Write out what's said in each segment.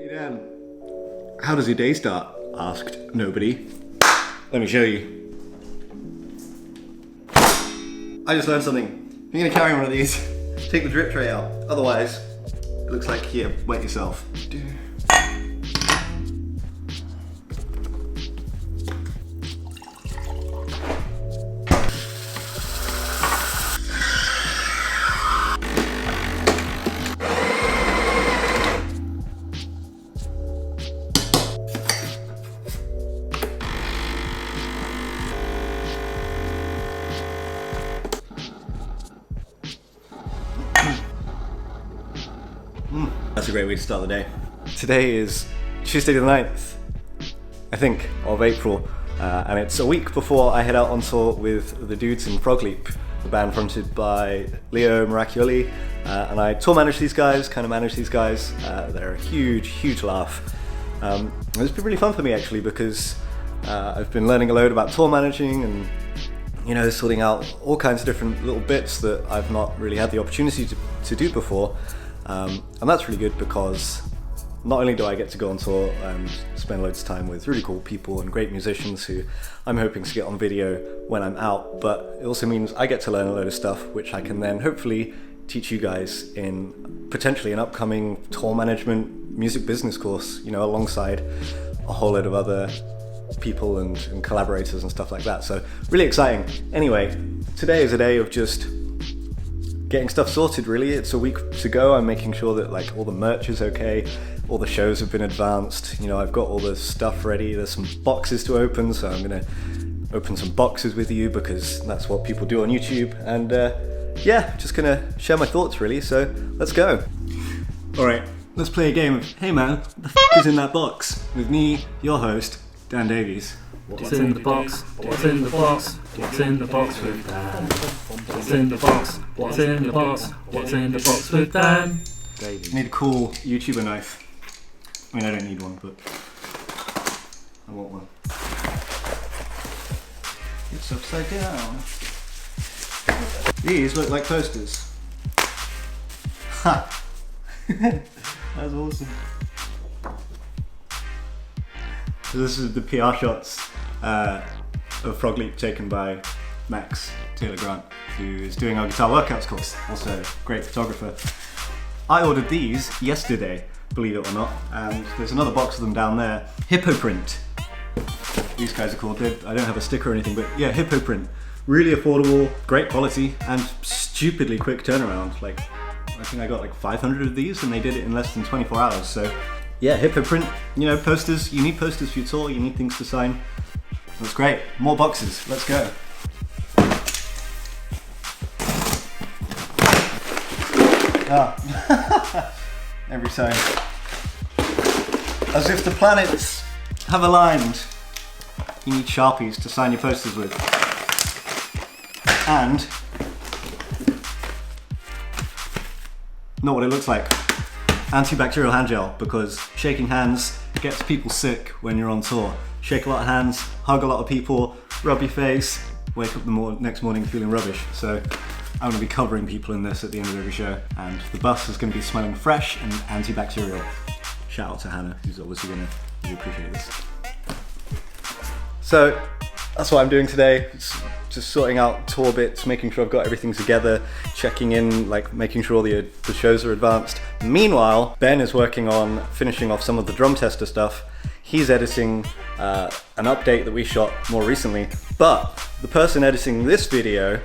Hey Dan, how does your day start? Asked nobody. Let me show you. I just learned something. If you're gonna carry one of these, take the drip tray out. Otherwise, it looks like here, wet yourself. That's a great way to start the day. Today is Tuesday the 9th, I think, of April, and it's a week before I head out on tour with the dudes in Frog Leap, the band fronted by Leo Miraculli, and I tour manage these guys, kind of manage these guys. They're a huge laugh. It's been really fun for me actually because I've been learning a load about tour managing and, you know, sorting out all kinds of different little bits that I've not really had the opportunity to do before. And that's really good because not only do I get to go on tour and spend loads of time with really cool people and great musicians who I'm hoping to get on video when I'm out, but it also means I get to learn a load of stuff which I can then hopefully teach you guys in potentially an upcoming tour management music business course, you know, alongside a whole load of other people and collaborators and stuff like that. So really exciting. Anyway, today is a day of just getting stuff sorted really. It's a week to go. I'm making sure that like all the merch is okay, all the shows have been advanced, you know, I've got all the stuff ready. There's some boxes to open, so I'm gonna open some boxes with you because that's what people do on YouTube, and yeah, just gonna share my thoughts really, so let's go. Alright, let's play a game of Hey Man, what the f is in that box? With me, your host, Dan Davies. What's in the box? What's in the box? What's in the box with Dan? What's in the box? What's in the box? What's in the box with Dan? I need a cool YouTuber knife. I mean, I don't need one, but I want one. It's upside down. These look like posters. Ha! That's awesome. So this is the PR shots of Frog Leap taken by Max Taylor Grant, who is doing our guitar workouts course, also a great photographer. I ordered these yesterday, believe it or not, and there's another box of them down there. Hippo Print. These guys are called. I don't have a sticker or anything, but yeah, Hippo Print. Really affordable, great quality, and stupidly quick turnaround. Like, I think I got like 500 of these and they did it in less than 24 hours, so yeah, Hippo Print, you know, posters, you need posters for your tour, you need things to sign. That's great. More boxes, let's go. Ah, every time. As if the planets have aligned. You need Sharpies to sign your posters with. And, not what it looks like. Antibacterial hand gel, because shaking hands gets people sick when you're on tour. Shake a lot of hands, hug a lot of people, rub your face, wake up the next morning feeling rubbish. So I'm going to be covering people in this at the end of every show, and the bus is going to be smelling fresh and antibacterial. Shout out to Hannah, who's obviously going to really appreciate this. So that's what I'm doing today. Just sorting out tour bits, making sure I've got everything together, checking in, like making sure all the shows are advanced. Meanwhile, Ben is working on finishing off some of the drum tester stuff. He's editing an update that we shot more recently, but the person editing this video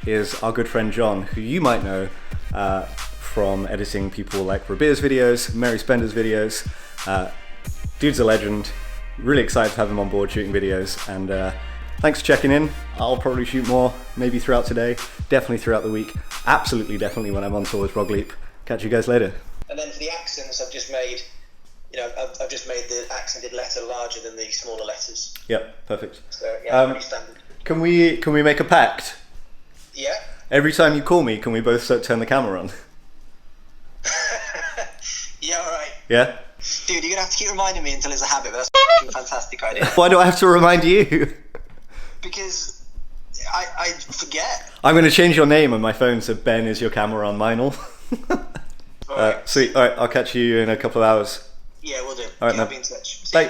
is our good friend John, who you might know from editing people like Rabir's videos, Mary Spender's videos. Dude's a legend. Really excited to have him on board shooting videos, and thanks for checking in. I'll probably shoot more, maybe throughout today, definitely throughout the week, absolutely definitely when I'm on tour with Frog Leap. Catch you guys later. And then for the accents, I've just made, you know, I've just made the accented letter larger than the smaller letters. Yep, perfect. So yeah, pretty standard. Can we make a pact? Yeah. Every time you call me, can we both turn the camera on? Yeah, alright. Yeah? Dude, you're gonna have to keep reminding me until it's a habit, but that's a fantastic idea. Why do I have to remind you? Because I forget. I'm going to change your name on my phone so Ben is your camera on mine all. Sweet. Alright, I'll catch you in a couple of hours. Yeah, we'll do. All right, I'll man. be in touch. Bye.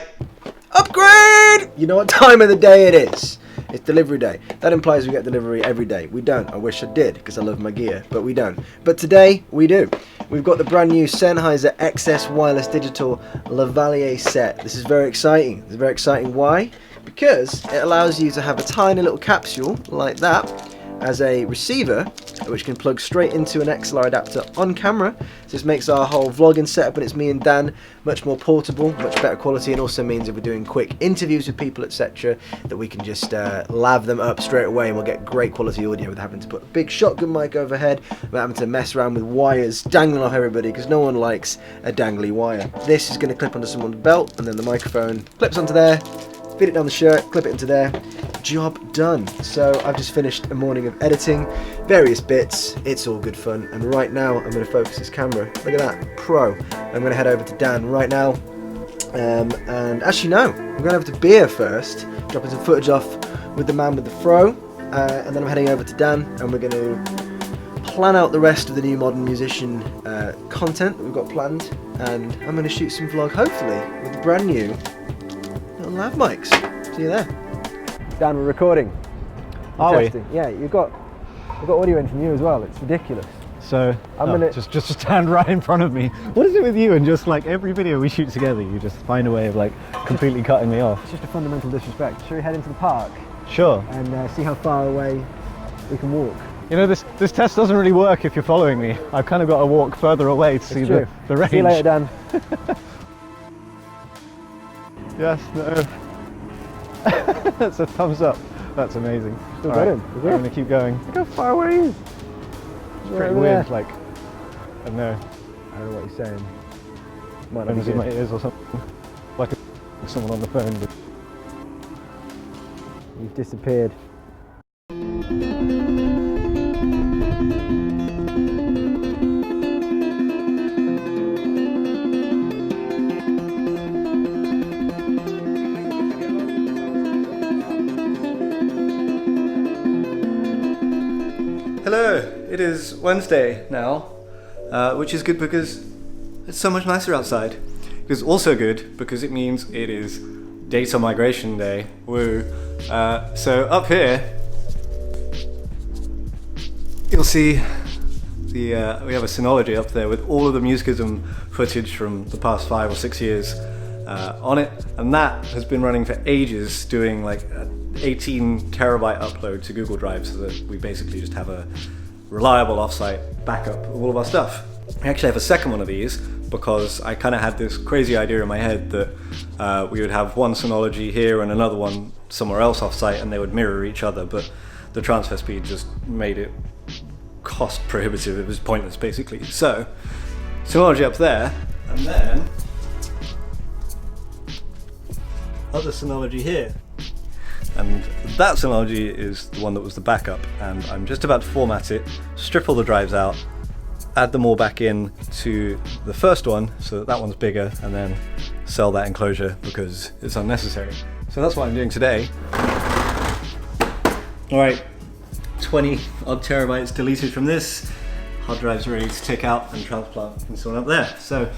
Upgrade! You know what time of the day it is? It's delivery day. That implies we get delivery every day. We don't. I wish I did because I love my gear, but we don't. But today we do. We've got the brand new Sennheiser XS wireless digital lavalier set. This is very exciting. It's very exciting. Why? Because it allows you to have a tiny little capsule like that as a receiver, which can plug straight into an XLR adapter on camera. So this makes our whole vlogging setup, and it's me and Dan, much more portable, much better quality, and also means if we're doing quick interviews with people, etc., that we can just lav them up straight away, and we'll get great quality audio without having to put a big shotgun mic overhead, without having to mess around with wires dangling off everybody, because no one likes a dangly wire. This is going to clip onto someone's belt, and then the microphone clips onto there, fit it down the shirt, clip it into there, job done. So I've just finished a morning of editing various bits. It's all good fun, and right now I'm going to focus this camera. Look at that, pro. I'm going to head over to Dan right now, and actually no, I'm going over to Beer first, dropping some footage off with the man with the fro, and then I'm heading over to Dan, and we're going to plan out the rest of the new Modern Musician content that we've got planned, and I'm going to shoot some vlog, hopefully, with the brand new little lav mics. See you there. Dan, we're recording. Are we? Yeah, we've got audio in from you as well. It's ridiculous. So I'm gonna just stand right in front of me. What is it with you and just like every video we shoot together, you just find a way of like completely cutting me off? It's just a fundamental disrespect. Should we head into the park Sure. and see how far away we can walk? You know, this test doesn't really work if you're following me. I've kind of got to walk further away to see the range. See you later, Dan. Yes, no. That's a thumbs up. That's amazing. Still All got right, him. I'm going to keep going. Look how far away he is. It's Right pretty over weird, there. like, I don't know, I don't know what he's saying. Might not be phones in my good. ears or something. Like someone on the phone. But You've disappeared. Hello, it is Wednesday now, which is good because it's so much nicer outside. It's also good because it means it is data migration day. Woo. So up here, you'll see we have a Synology up there with all of the Musicisum footage from the past 5 or 6 years on it, and that has been running for ages, doing like an 18 terabyte upload to Google Drive, so that we basically just have a reliable offsite backup of all of our stuff. I actually have a second one of these because I kind of had this crazy idea in my head that we would have one Synology here and another one somewhere else offsite, and they would mirror each other, but the transfer speed just made it cost prohibitive. It was pointless basically. So Synology up there, and then other Synology here. And that Synology is the one that was the backup, and I'm just about to format it, strip all the drives out, add them all back in to the first one so that that one's bigger, and then sell that enclosure because it's unnecessary. So that's what I'm doing today. Alright, 20 odd terabytes deleted from this, hard drives ready to take out and transplant and so on up there. So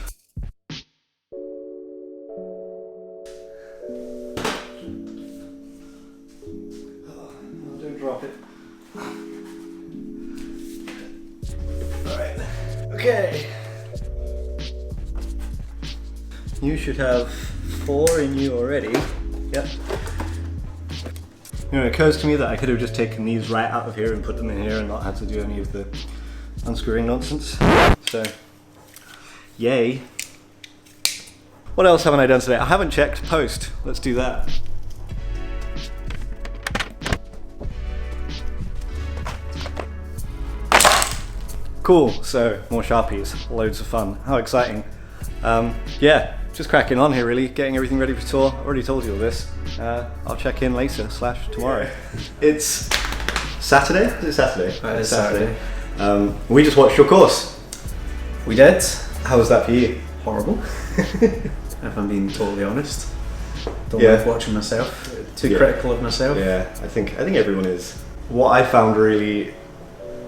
drop it. Alright, okay. You should have 4 in you already. Yep. You know, it occurs to me that I could have just taken these right out of here and put them in here and not had to do any of the unscrewing nonsense. So, yay. What else haven't I done today? I haven't checked post. Let's do that. Cool, so more Sharpies, loads of fun. How exciting. Yeah, just cracking on here really, getting everything ready for tour. I already told you all this. I'll check in later / tomorrow. It's Saturday? Is it Saturday? It is Saturday. We just watched your course. We did. How was that for you? Horrible. If I'm being totally honest. Don't Yeah. like watching myself. Too Yeah. critical of myself. Yeah, I think everyone is. What I found really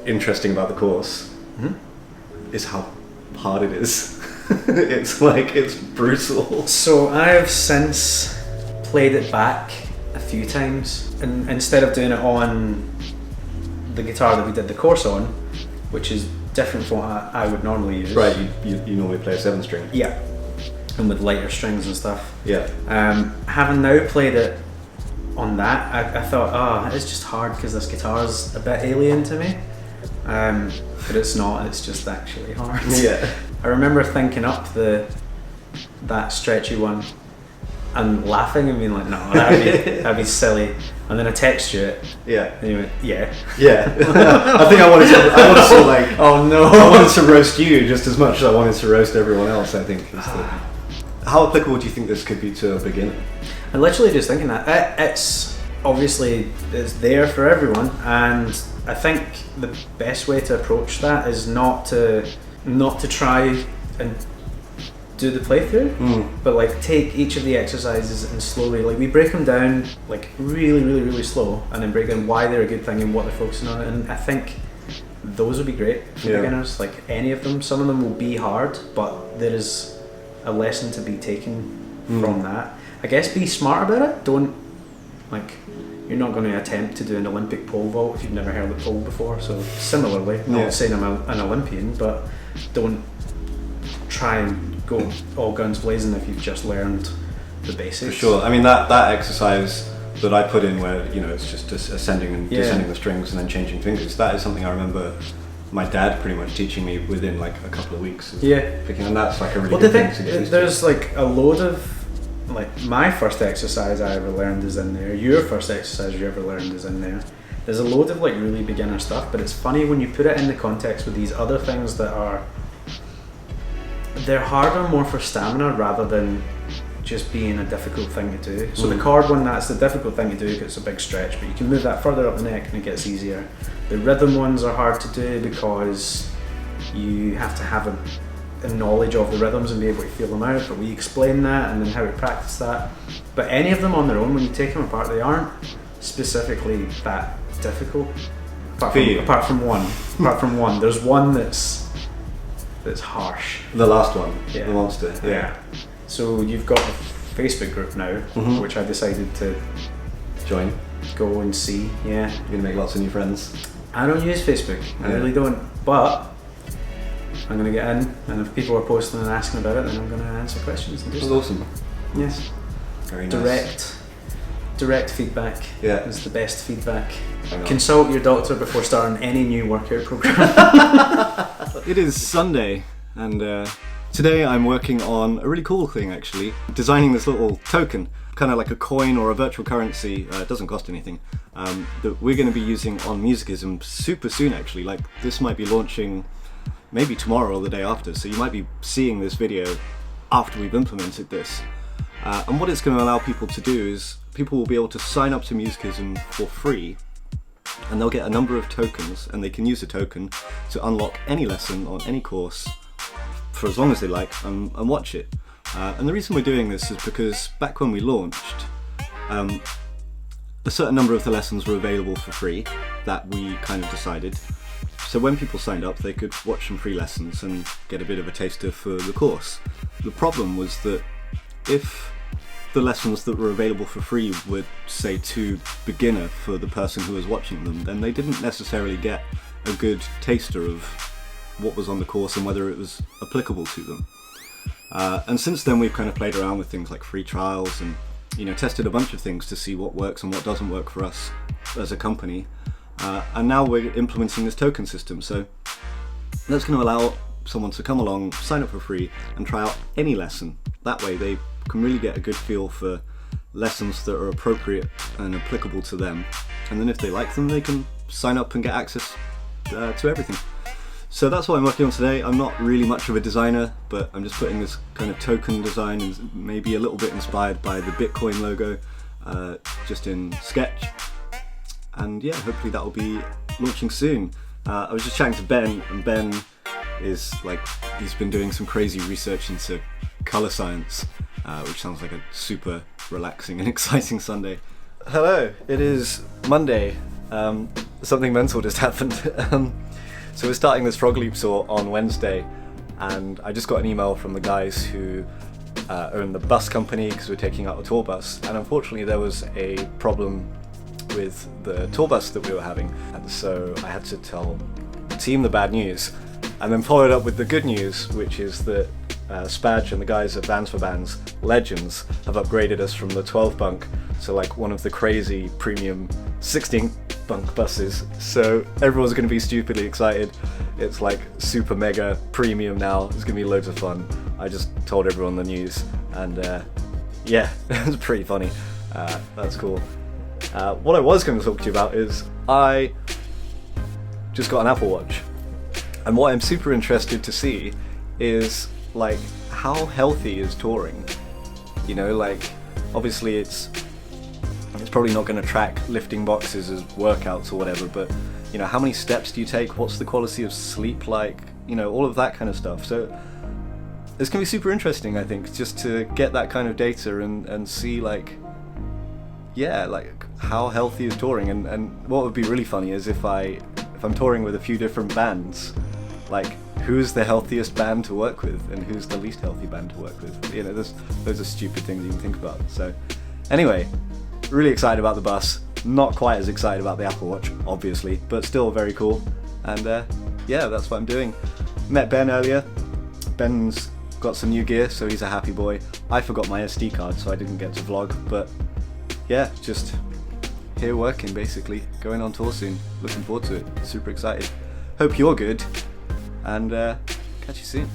interesting about the course is how hard it is. it's brutal. So I've since played it back a few times, and instead of doing it on the guitar that we did the course on, which is different from what I would normally use. Right, you normally play a 7-string. Yeah, and with lighter strings and stuff. Yeah. Having now played it on that, I thought, it's just hard because this guitar's a bit alien to me. But it's not, it's just actually hard. Yeah. I remember thinking up that stretchy one and laughing and being like, no, that'd be silly. And then I text you it. Yeah. And you went, yeah. Yeah. I think I wanted to like, oh no. I wanted to roast you just as much as I wanted to roast everyone else, I think. How applicable do you think this could be to a beginner? I'm literally just thinking that it's there for everyone, and I think the best way to approach that is not to try and do the playthrough, but like take each of the exercises and slowly, like we break them down like really, really, really slow, and then break down why they're a good thing and what they're focusing on. And I think those would be great for beginners. Like any of them, some of them will be hard, but there is a lesson to be taken from that. I guess be smart about it. Don't you're not going to attempt to do an Olympic pole vault if you've never heard the pole before. So similarly, not saying I'm an Olympian, but don't try and go all guns blazing if you've just learned the basics. For sure. I mean that exercise that I put in where it's just ascending and descending the strings and then changing fingers. That is something I remember my dad pretty much teaching me within like a couple of weeks. Of picking, and that's like a really good thing to get used to. There's like a load of my first exercise I ever learned is in there. Your first exercise you ever learned is in there. There's a load of like really beginner stuff, but it's funny when you put it in the context with these other things that they're harder more for stamina rather than just being a difficult thing to do. So the chord one, that's the difficult thing to do because it's a big stretch, but you can move that further up the neck and it gets easier. The rhythm ones are hard to do because you have to have a knowledge of the rhythms and be able to feel them out, but we explain that and then how we practice that. But any of them on their own, when you take them apart, they aren't specifically that difficult. Apart from one, there's one that's harsh. The last one, the monster. Yeah. So you've got a Facebook group now, which I decided to join, go and see. Yeah, you're gonna make lots of new friends. I don't use Facebook. I really don't, but I'm going to get in, and if people are posting and asking about it, then I'm going to answer questions and do That's stuff. awesome. Yes. Very nice. Direct feedback is the best feedback. I Consult your doctor before starting any new workout program. It is Sunday, and today I'm working on a really cool thing actually, designing this little token, kind of like a coin or a virtual currency, it doesn't cost anything, that we're going to be using on Musicisum super soon actually. Like this might be launching maybe tomorrow or the day after, so you might be seeing this video after we've implemented this. And what it's going to allow people to do is people will be able to sign up to Musicisum for free, and they'll get a number of tokens, and they can use a token to unlock any lesson on any course for as long as they like and watch it. And the reason we're doing this is because back when we launched, a certain number of the lessons were available for free that we kind of decided. So when people signed up, they could watch some free lessons and get a bit of a taster for the course. The problem was that if the lessons that were available for free were, say, too beginner for the person who was watching them, then they didn't necessarily get a good taster of what was on the course and whether it was applicable to them. And since then we've kind of played around with things like free trials and tested a bunch of things to see what works and what doesn't work for us as a company. And now we're implementing this token system, so that's going to allow someone to come along, sign up for free, and try out any lesson. That way they can really get a good feel for lessons that are appropriate and applicable to them. And then if they like them, they can sign up and get access to everything. So that's what I'm working on today. I'm not really much of a designer, but I'm just putting this kind of token design, and maybe a little bit inspired by the Bitcoin logo, just in Sketch. And yeah, hopefully that will be launching soon. I was just chatting to Ben, and Ben is he's been doing some crazy research into colour science, which sounds like a super relaxing and exciting Sunday. Hello, it is Monday. Something mental just happened. So we're starting this frog leap saw on Wednesday, and I just got an email from the guys who own the bus company, because we're taking out a tour bus, and unfortunately there was a problem with the tour bus that we were having, and so I had to tell the team the bad news, and then followed up with the good news, which is that Spadge and the guys at Bands for Bands Legends have upgraded us from the 12 bunk to like one of the crazy premium 16 bunk buses, so everyone's going to be stupidly excited. It's like super mega premium now. It's going to be loads of fun. I just told everyone the news, and yeah, it was pretty funny. That's cool. What I was going to talk to you about is I just got an Apple Watch, and what I'm super interested to see is like how healthy is touring. You know, like obviously it's probably not going to track lifting boxes as workouts or whatever, but you know, how many steps do you take? What's the quality of sleep like? You know, all of that kind of stuff. So it's going to be super interesting, I think, just to get that kind of data and see like, yeah, like how healthy is touring. And what would be really funny is if I'm touring with a few different bands, like who's the healthiest band to work with and who's the least healthy band to work with. You know, those are stupid things you can think about. So anyway, really excited about the bus. Not quite as excited about the Apple Watch, obviously, but still very cool. And yeah, that's what I'm doing. Met Ben earlier. Ben's got some new gear, so he's a happy boy. I forgot my SD card, so I didn't get to vlog, but yeah, just here working basically, going on tour soon. Looking forward to it, super excited. Hope you're good, and catch you soon.